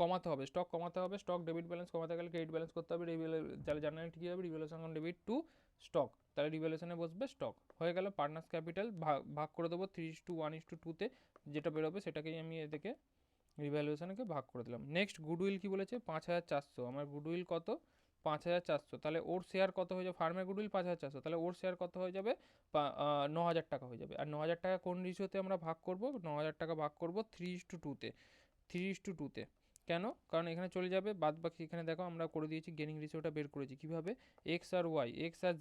কমাতে হবে, স্টক ডেবিট ব্যালেন্স কমাতে গেলে ক্রেডিট ব্যালেন্স করতে হবে, তাহলে জার্নালিটি কী হবে, revaluation account debit two stock, তাহলে রিভ্যালুয়েশনে বসবে স্টক। হয়ে গেল পার্টনার্স ক্যাপিটাল ভাগ করে দেবো 3:1:2-তে, যেটা বেরোবে সেটাকেই আমি এদিকে রিভ্যালুয়েশনকে ভাগ করে দিলাম। নেক্সট গুডউইল কি বলেছে 5,400, আমার গুডউইল কত 5,400, তাহলে ওর শেয়ার কত হয়ে যাবে, ফার্মের গুডউইল 5,400, তাহলে ওর শেয়ার কত হয়ে যাবে 9,000 টাকা হয়ে যাবে। আর 9,000 টাকা কোন রেশিওতে আমরা ভাগ করব, 9,000 টাকা ভাগ করব 3:2-তে, 3:2-তে। কেন, কারণ এখানে চলে যাবে বাদ বাকি, এখানে দেখো আমরা করে দিয়েছি গেনিং রেশিওটা বের করেছি কিভাবে, এক্স আর ওয়াই, এক্স আর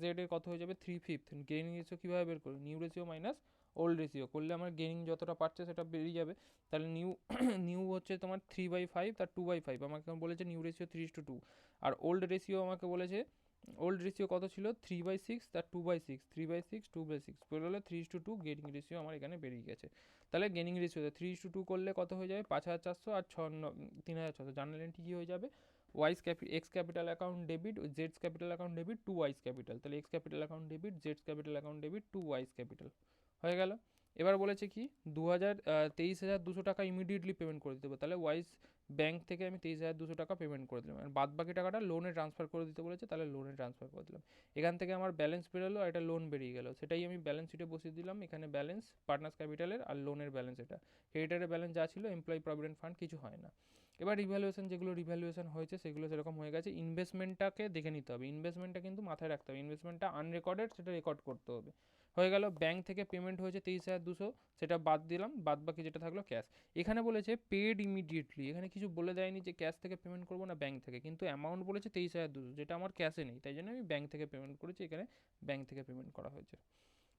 জেড এর কত হয়ে যাবে 3/5, গেনিং রেশিও কীভাবে বের করবো, new ratio minus old ratio করলে আমার গেনিং যতটা পাচ্ছে সেটা বেরিয়ে যাবে। তাহলে নিউ হচ্ছে তোমার 3/5 তার 2/5, আমাকে বলেছে নিউ রেশিও 3:2, আর ওল্ড রেশিও আমাকে বলেছে, ওল্ড রেশিও কত ছিল 3/6 তার 2/6, 3/6 2/6 বেরোলে 3:2 গেনিং রেশিও আমার এখানে বেরিয়ে গেছে। তাহলে গেনিং রেশিওতে 3:2 করলে কত হয়ে যাবে 5,400 আর 3,600, জার্নাল এন্ট্রি কী হয়ে যাবে, এক্স ক্যাপিটাল অ্যাকাউন্ট ডেবিট, জেডস capital account debit to Y's capital, তাহলে এক্স ক্যাপিটাল অ্যাকাউন্ট ডেবিট, জেডস capital account debit to Y's capital হয়ে গেল। এবার বলেছে কি 23,200 টাকা ইমিডিয়েটলি পেমেন্ট করে দিতে হবে, তাহলে ওয়াইস ব্যাঙ্ক থেকে আমি 23,200 টাকা পেমেন্ট করে দিলাম, আর বাদ বাকি টাকাটা লোনে ট্রান্সফার করে দিতে বলেছে, তাহলে লোনে ট্রান্সফার করে দিলাম। এখান থেকে আমার ব্যালেন্স বেরোলো আর এটা লোন বেরিয়ে গেল, সেটাই আমি ব্যালেন্স শিটে বসিয়ে দিলাম, এখানে ব্যালেন্স পার্টনার্স ক্যাপিটালের আর লোনের ব্যালেন্স, এটা ক্রেডিটারের ব্যালেন্স যা ছিল, এমপ্লয়ি প্রভিডেন্ট ফান্ড কিছু হয় না। এবার রিভ্যালুয়েশন, যেগুলো রিভ্যালুয়েশন হয়েছে সেগুলো সেরকম হয়ে গেছে। ইনভেস্টমেন্টটাকে দেখে নিতে হবে, ইনভেস্টমেন্টটা কিন্তু মাথায় রাখতে হবে, ইনভেস্টমেন্টটা আনরেকর্ডেড, সেটা রেকর্ড করতে হবে। হয়ে গেল, ব্যাঙ্ক থেকে পেমেন্ট হয়েছে 23,200, সেটা বাদ দিলাম, বাদ বাকি যেটা থাকলো ক্যাশ। এখানে বলেছে পেড ইমিডিয়েটলি, এখানে কিছু বলে দেয়নি যে ক্যাশ থেকে পেমেন্ট করবো না ব্যাঙ্ক থেকে, কিন্তু অ্যামাউন্ট বলেছে 23,200, যেটা আমার ক্যাশে নেই, তাই জন্য আমি ব্যাঙ্ক থেকে পেমেন্ট করেছি, এখানে ব্যাঙ্ক থেকে পেমেন্ট করা হয়েছে।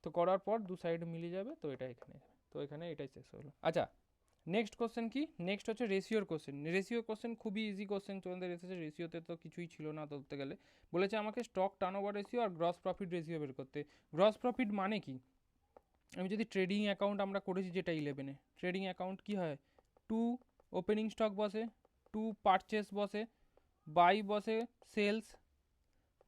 তো করার পর দু সাইড মিলিয়ে যাবে, তো এটা এখানে, তো এখানে এটাই শেষ হলো। আচ্ছা, নেক্সট কোশ্চেন কি, নেক্সট হচ্ছে রেশিওর কোশ্চেন। রেশিও কোশ্চেন খুবই ইজি কোশ্চেন তোমাদের এসেছে, রেশিওতে তো কিছুই ছিল না ধরতে গেলে। বলেছে আমাকে স্টক টার্নওভার রেশিও আর গ্রস প্রফিট রেশিও বের করতে। গ্রস প্রফিট মানে কি, আমি যদি ট্রেডিং অ্যাকাউন্ট আমরা করেছি যেটা 11-এ, ট্রেডিং অ্যাকাউন্ট কি হয়, 2 ওপেনিং স্টক বসে, 2 পারচেস বসে, বাই বসে সেলস,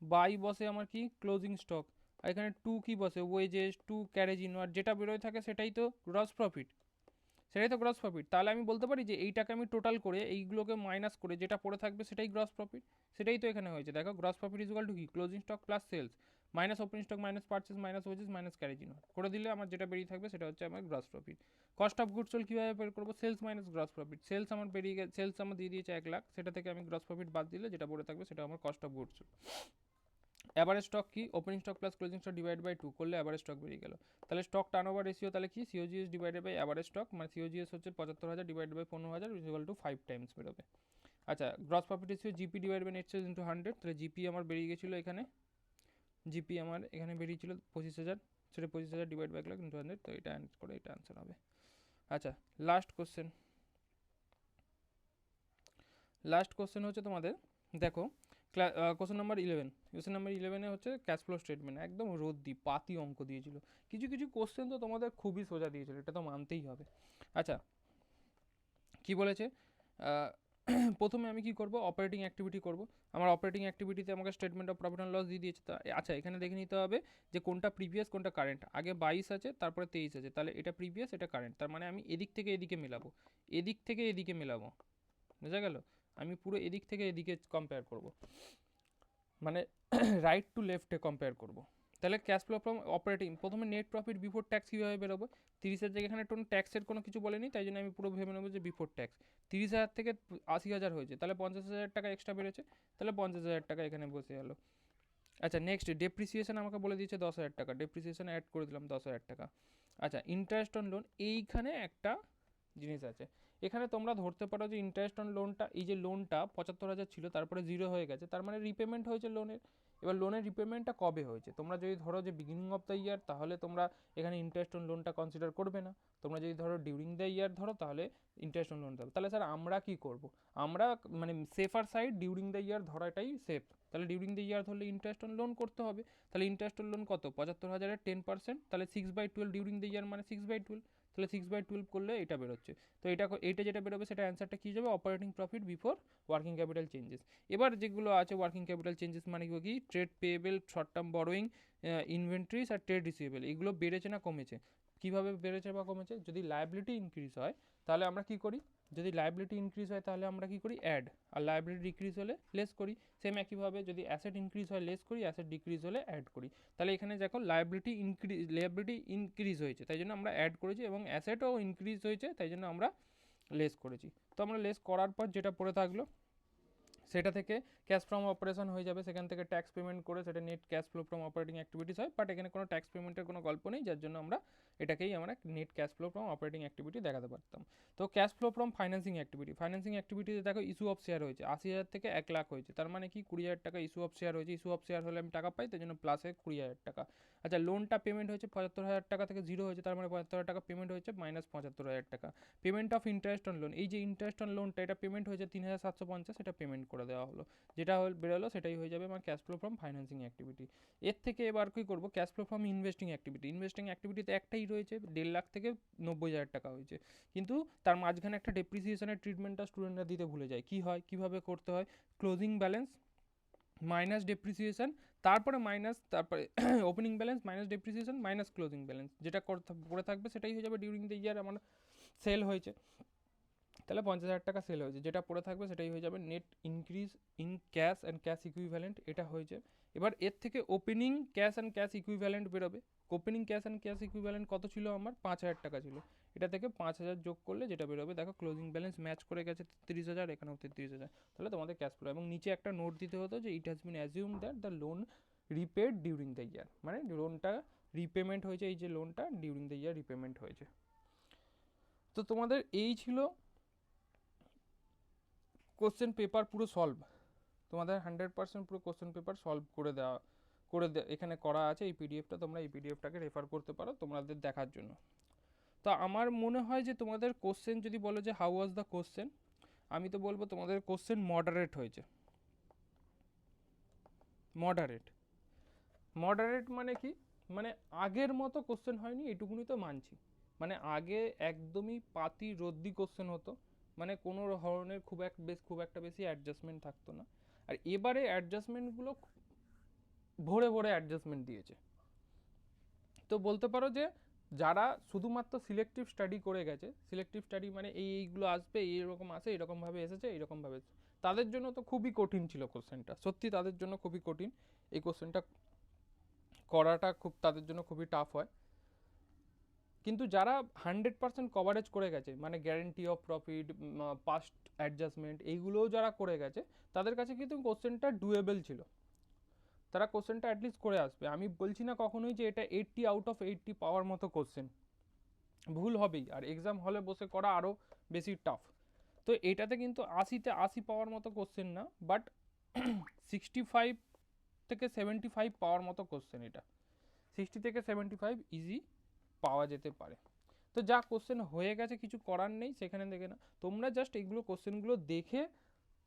বাই বসে আমার কি ক্লোজিং স্টক, আর এখানে 2 কি বসে ওয়েজেস, 2 ক্যারেজ ইনওয়ার্ড, যেটা বেরোয় থাকে সেটাই তো গ্রস প্রফিট, সেটাই তো গ্রস প্রফিট। তাহলে আমি বলতে পারি যে এইটাকে আমি টোটাল করে এইগুলোকে মাইনাস করে যেটা পড়ে থাকবে সেটাই গ্রস প্রফিট, সেটাই তো এখানে হয়েছে। দেখো gross profit is equal to কি, closing stock plus sales minus opening stock minus purchase minus wages minus carriage inward করে দিলে আমার যেটা বেরিয়ে থাকবে সেটা হচ্ছে আমার gross profit. Cost of goods sold কীভাবে বের করবো, sales minus gross profit, sales আমার বেরিয়ে গেছে, সেলস আমার দিয়ে দিয়েছে 1 লাখ, সেটা থেকে আমি গ্রস প্রফিট বাদ দিলে যেটা পড়ে থাকবে সেটা আমার cost of goods sold. Average stock কি, opening stock plus closing stock divide by 2 করলে অ্যাভারেজ স্টক বেরিয়ে গেল। তাহলে স্টক টার্নওভার রেশিও তাহলে কি, COGS divided by average stock, মানে সিওজিএস হচ্ছে 75,000 divided by 15,000 is equal to 5 times বেরোবে। আচ্ছা, gross profit ratio GP divide by net sales into 100, তাহলে জিপি আমার বেরিয়ে গেছিলো এখানে, জিপি আমার এখানে বেরিয়েছিল 25,000, সেটা 25,000 ডিভাইড বাই 1,00,000 ইন্টু 100, তো এটা করে এটা আনসার হবে। আচ্ছা, লাস্ট কোশ্চেন হচ্ছে তোমাদের, দেখো কোশ্চেন নাম্বার 11, কোশ্চেন নাম্বার 11-এ হচ্ছে ক্যাশ ফ্লো স্টেটমেন্ট, একদম রোদ্দি পাতি অঙ্ক দিয়েছিল, কিছু কিছু কোশ্চেন তো তোমাদের খুবই সোজা দিয়েছিল, এটা তো মানতেই হবে। আচ্ছা, কি বলেছে, প্রথমে আমি কি করব, অপারেটিং অ্যাক্টিভিটি করব, আমার অপারেটিং অ্যাক্টিভিটিতে আমাকে statement of profit and loss দিয়ে দিয়েছে। আচ্ছা, এখানে দেখে নিতে হবে যে কোনটা প্রিভিয়াস কোনটা কারেন্ট, আগে 22 আছে তারপরে 23 আছে, তাহলে এটা প্রিভিয়াস এটা কারেন্ট, তার মানে আমি এদিক থেকে এদিকে মেলাবো, এদিক থেকে এদিকে মেলাবো, বোঝা গেল, আমি পুরো এদিক থেকে এদিকে কম্পেয়ার করব, মানে রাইট টু লেফটে কম্পেয়ার করব। তাহলে ক্যাশ ফ্লো ফ্রম অপারেটিং, প্রথমে নেট প্রফিট বিফোর ট্যাক্স কীভাবে বেরোবো, 30-এর জায়গায় এখানে কোনো ট্যাক্সের কোনো কিছু বলেনি, তাই জন্য আমি পুরো ভেবে নেবো যে বিফোর ট্যাক্স, 30,000 থেকে 80,000 হয়েছে, তাহলে 50,000 টাকা এক্সট্রা বেড়েছে, তাহলে 50,000 টাকা এখানে বসে গেলো। আচ্ছা, নেক্সট ডেপ্রিসিয়েশন আমাকে বলে দিয়েছে 10,000 টাকা, ডেপ্রিসিয়েশন অ্যাড করে দিলাম 10,000 টাকা। আচ্ছা, ইন্টারেস্ট অন লোন, এইখানে একটা জিনিস আছে, এখানে তোমরা ধরতে পারো যে ইন্টারেস্ট অন লোনটা, এই যে লোনটা 75,000 ছিল তারপরে 0 হয়ে গেছে, তার মানে রিপেমেন্ট হয়েছে লোনের। এবার লোনের রিপেমেন্টটা কবে হয়েছে, তোমরা যদি ধরো যে বিগিনিং অফ দ্য ইয়ার, তাহলে তোমরা এখানে ইন্টারেস্ট অন লোনটা কনসিডার করবে না, তোমরা যদি ধরো ডিউরিং দ্য ইয়ার ধরো তাহলে ইন্টারেস্ট অন লোন দেবে। তাহলে স্যার আমরা কি করব, আমরা মানে safer side during the year ধরাটাই সেফ, তাহলে ডিউরিং দ্য ইয়ার ধরলে ইন্টারেস্ট অন লোন করতে হবে। তাহলে ইন্টারেস্ট অন লোন কত, 75,000-এর 10%, তাহলে 6/12 ডিউরিং দ্য ইয়ার মানে 6/12, তাহলে 6/12 করলে এটা বেরোচ্ছে। তো এইটা যেটা বেরোবে সেটা অ্যান্সারটা কী যাবে, operating profit before working capital changes. এবার যেগুলো আছে ওয়ার্কিং ক্যাপিটাল চেঞ্জেস মানে কি, trade payable, short term borrowing, inventories আর ট্রেড রিসিভেবল, এগুলো বেড়েছে না কমেছে, কীভাবে বেড়েছে বা কমেছে, যদি লায়াবিলিটি ইনক্রিজ হয় তাহলে আমরা কি করি, যদি লায়াবিলিটি ইনক্রিজ হয় তাহলে আমরা কি করি, অ্যাড, আর লায়াবিলিটি ডিক্রিজ হলে লেস করি। সেম একইভাবে যদি অ্যাসেট ইনক্রিজ হয় লেস করি, অ্যাসেট ডিক্রিজ হলে অ্যাড করি। তাহলে এখানে দেখো লায়াবিলিটি ইনক্রিজ হয়েছে তাই জন্য আমরা অ্যাড করেছি, এবং অ্যাসেটও ইনক্রিজ হয়েছে তাই জন্য আমরা লেস করেছি। তো আমরা লেস করার পর যেটা পড়ে থাকলো সেটা থেকে ক্যাশ ফ্রম অপারেশন হয়ে যাবে, সেখান থেকে ট্যাক্স পেমেন্ট করে সেটা net cash flow from operating activities হয়, বাট এখানে কোনো ট্যাক্স পেমেন্টের কোনো গল্প নেই, যার জন্য আমরা এটাকেই আমরা net cash flow from operating activity দেখাতে পারতাম। তো ক্যাশ ফ্লো ফ্রম ফাইন্যান্সিং অ্যাক্টিভিটিতে দেখো ইস্যু অফ শেয়ার হয়েছে 80,000 থেকে 1 লাখ হয়েছে, তার মানে কি 20,000 টাকা ইস্যু অফ শেয়ার হয়েছে, ইস্যু অফ শেয়ার হলে আমি টাকা পাই তাই জন্য প্লাসে 20,000 টাকা। আচ্ছা, লোনটা পেমেন্ট হয়েছে 75,000 টাকা থেকে 0 হয়েছে, তার মানে 75,000 টাকা পেমেন্ট হয়েছে মাইনাস 75,000 টাকা। Payment of interest on loan, এই যে ইন্টারেস্ট অন লোনটা এটা পেমেন্ট হয়েছে 3,750, সেটা পেমেন্ট করে দেওয়া হলো, যেটা বেরোলো সেটাই হয়ে যাবে আমার cash flow from financing activity. এর থেকে এবার কী করবো, ক্যাশ ফ্লো ফ্রম ইনভেস্টিং অ্যাক্টিভিটিতে একটাই রয়েছে 1.5 লাখ থেকে 90,000 টাকা হয়েছে, কিন্তু তার মাঝখানে একটা ডেপ্রিসিয়েশনের ট্রিটমেন্টটা স্টুডেন্টরা দিতে ভুলে যায়। কী হয়, কীভাবে করতে হয়, ক্লোজিং ব্যালেন্স মাইনাস ডেপ্রিসিয়েশন, তারপরে opening balance minus depreciation minus closing balance, যেটা পড়ে থাকবে সেটাই হয়ে যাবে ডিউরিং দ্য ইয়ার আমার সেল হয়েছে, তাহলে 50,000 টাকা সেল হয়েছে, যেটা পড়ে থাকবে সেটাই হয়ে যাবে net increase in cash and cash equivalent, এটা হয়েছে। এবার এর থেকে opening cash and cash equivalent বেরোবে। Opening cash and cash equivalent কত ছিল আমার, 5,000 টাকা ছিল, এটা থেকে 5,000 যোগ করলে যেটা বেরোবে, দেখো ক্লোজিং ব্যালেন্স ম্যাচ করে গেছে 33,000, এখানেও 33,000, তাহলে তোমাদের ক্যাশ ফ্লো। এবং নিচে একটা নোট দিতে হতো যে it has been assume that the loan রিপেড during the ইয়ার, মানে লোনটা রিপেমেন্ট হয়েছে, এই যে লোনটা ডিউরিং দ্য ইয়ার রিপেমেন্ট হয়েছে। তো তোমাদের এই ছিল কোশ্চেন পেপার পুরো সলভ, তোমাদের 100% পুরো কোশ্চেন পেপার সলভ এখানে করা আছে। এই পিডিএফটা তোমরা এই পিডিএফটাকে রেফার করতে পারো তোমাদের দেখার জন্য। তো আমার মনে হয় যে তোমাদের কোশ্চেন যদি বলো যে হাউ ওয়াজ দ্য কোশ্চেন, আমি তো বলবো তোমাদের কোশ্চেন মডারেট হয়েছে। মডারেট মানে কি, মানে আগের মতো কোশ্চেন হয়নি, এটুকুনি তো মানছি। মানে আগে একদমই পাতি রদ্দি কোশ্চেন হতো, মানে কোনো ধরনের খুব একটা বেশি অ্যাডজাস্টমেন্ট থাকতো না। আর এবারে অ্যাডজাস্টমেন্টগুলো ভরে ভরে অ্যাডজাস্টমেন্ট দিয়েছে। তো বলতে পারো যে যারা শুধুমাত্র সিলেক্টিভ স্টাডি করে গেছে, সিলেক্টিভ স্টাডি মানে এইগুলো আসবে, এইরকম আসে, এরকমভাবে এসেছে, এইরকমভাবে, তাদের জন্য তো খুবই কঠিন ছিল কোশ্চেনটা, সত্যি তাদের জন্য খুবই কঠিন, এই কোশ্চেনটা করাটা তাদের জন্য খুবই টাফ হয়। কিন্তু যারা 100% কভারেজ করে গেছে, মানে guarantee of profit, past adjustment, এইগুলোও যারা করে গেছে, তাদের কাছে কিন্তু কোশ্চেনটা ডুয়েবল ছিল, তারা কোশ্চেনটা অ্যাটলিস্ট করে আসবে। আমি বলছি না কখনোই যে এটা 80 আউট অফ 80 পাওয়ার মতো কোশ্চেন, ভুল হবেই, আর এক্সাম হলে বসে করা আরও বেশি টাফ। তো এটাতে কিন্তু 80-তে 80 পাওয়ার মতো কোশ্চেন না, বাট 65 থেকে 75 পাওয়ার মতো কোশ্চেন, এটা 60 থেকে 75 ইজি পাওয়া যেতে পারে। তো যা কোশ্চেন হয়ে গেছে কিছু করার নেই, সেখানে দেখে না, তোমরা জাস্ট এইগুলো কোশ্চেনগুলো দেখে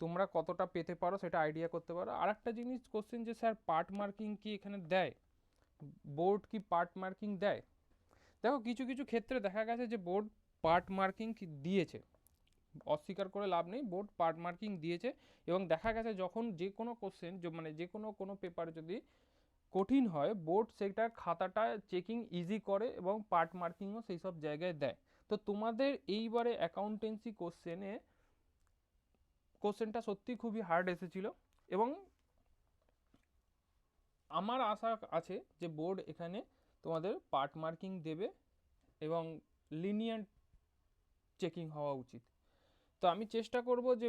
তোমরা কতটা পেতে পারো সেটা আইডিয়া করতে পারো। আর একটা জিনিস কোশ্চেন যে স্যার পার্ট মার্কিং কি এখানে দেয়, বোর্ড কি পার্ট মার্কিং দেয়, দেখো কিছু কিছু ক্ষেত্রে দেখা গেছে যে বোর্ড পার্ট মার্কিং দিয়েছে, অস্বীকার করে লাভ নেই, বোর্ড পার্ট মার্কিং দিয়েছে। এবং দেখা গেছে যখন যে কোনো কোশ্চেন মানে যে কোনো পেপার যদি কঠিন হয়, বোর্ড সেটার খাতাটা চেকিং ইজি করে এবং পার্ট মার্কিংও সেই সব জায়গায় দেয়। তো তোমাদের এইবারে অ্যাকাউন্টেন্সি কোশ্চেনটা সত্যি খুবই হার্ড এসেছিল, এবং আমার আশা আছে যে বোর্ড এখানে তোমাদের পার্ট মার্কিং দেবে এবং লিনিয়েন্ট চেকিং হওয়া উচিত। তো আমি চেষ্টা করব যে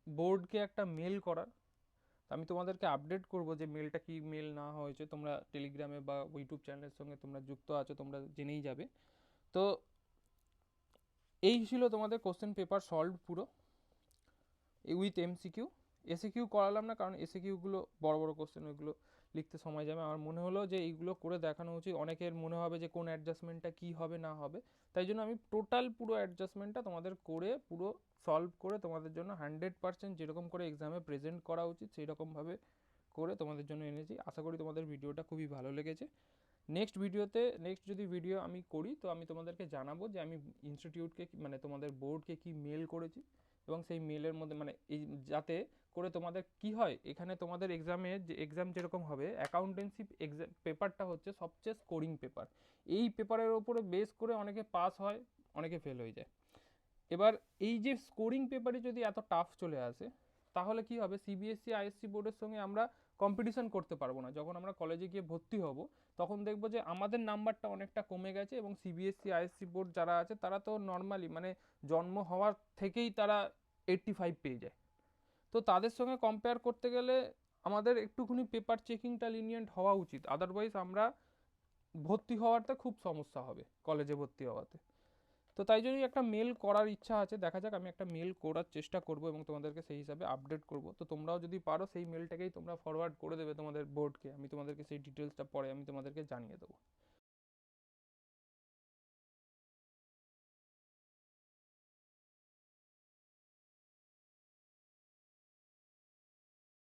বোর্ডকে একটা মেল করার, আমি তোমাদেরকে আপডেট করব যে মেলটা কি মেল না হয়েছে, তোমরা টেলিগ্রামে বা ইউটিউব চ্যানেলের সঙ্গে তোমরা যুক্ত আছো, তোমরা জেনেই যাবে। তো এই ছিল তোমাদের কোশ্চেন পেপার সলভ পুরো উইথ এমসিকিউ। এসিকিউ করালাম না, কারণ এসিকিউগুলো বড় বড় কোশ্চেন, ওইগুলো লিখতে সময় যাবে। আমার মনে হলো যে এইগুলো করে দেখানো উচিত, অনেকের মনে হবে যে কোন অ্যাডজাস্টমেন্টটা কী হবে না হবে, তাই জন্য আমি টোটাল পুরো অ্যাডজাস্টমেন্টটা তোমাদের করে পুরো সলভ করে তোমাদের জন্য 100% যেরকম করে এক্সামে প্রেজেন্ট করা উচিত সেই রকমভাবে করে তোমাদের জন্য এনেছি। আশা করি তোমাদের ভিডিওটা খুবই ভালো লেগেছে। নেক্সট যদি ভিডিও আমি করি তো আমি তোমাদেরকে জানাবো যে আমি ইনস্টিটিউটকে মানে তোমাদের বোর্ডকে কি মেল করেছি, এবং সেই মেলের মধ্যে মানে এই যাতে করে তোমাদের কি হয়, এখানে তোমাদের এক্সাম যেরকম হবে, অ্যাকাউন্টেন্সি এক্সাম পেপারটা হচ্ছে সবচেয়ে স্কোরিং পেপার, এই পেপারের ওপরে বেস করে অনেকে পাস হয়, অনেকে ফেল হয়ে যায়। এবার এই যে স্কোরিং পেপারে যদি এত টাফ চলে আসে, তাহলে কি হবে, সিবিএসসি আইএসসি বোর্ডের সঙ্গে আমরা কম্পিটিশন করতে পারবো না। যখন আমরা কলেজে গিয়ে ভর্তি হব, তখন দেখবো যে আমাদের নাম্বারটা অনেকটা কমে গেছে, এবং সিবিএসসি আইএসসি বোর্ড যারা আছে তারা তো নর্মালি মানে জন্ম হওয়ার থেকেই তারা 85 পেয়ে যায়। তো তাদের সঙ্গে কম্পেয়ার করতে গেলে আমাদের একটুখানি পেপার চেকিংটা লিনিয়েন্ট হওয়া উচিত, আদারওয়াইজ আমরা ভর্তি হওয়াতে খুব সমস্যা হবে কলেজে ভর্তি হওয়াতে। তো তাই জন্যই একটা মেল করার ইচ্ছা আছে, দেখা যাক, আমি একটা মেল করার চেষ্টা করব এবং তোমাদেরকে সেই হিসাবে আপডেট করব। তো তোমরাও যদি পারো সেই মেলটাকেই তোমরা ফরওয়ার্ড করে দেবে তোমাদের বোর্ডকে, আমি তোমাদেরকে সেই ডিটেলসটা পরে আমি তোমাদেরকে জানিয়ে দেবো।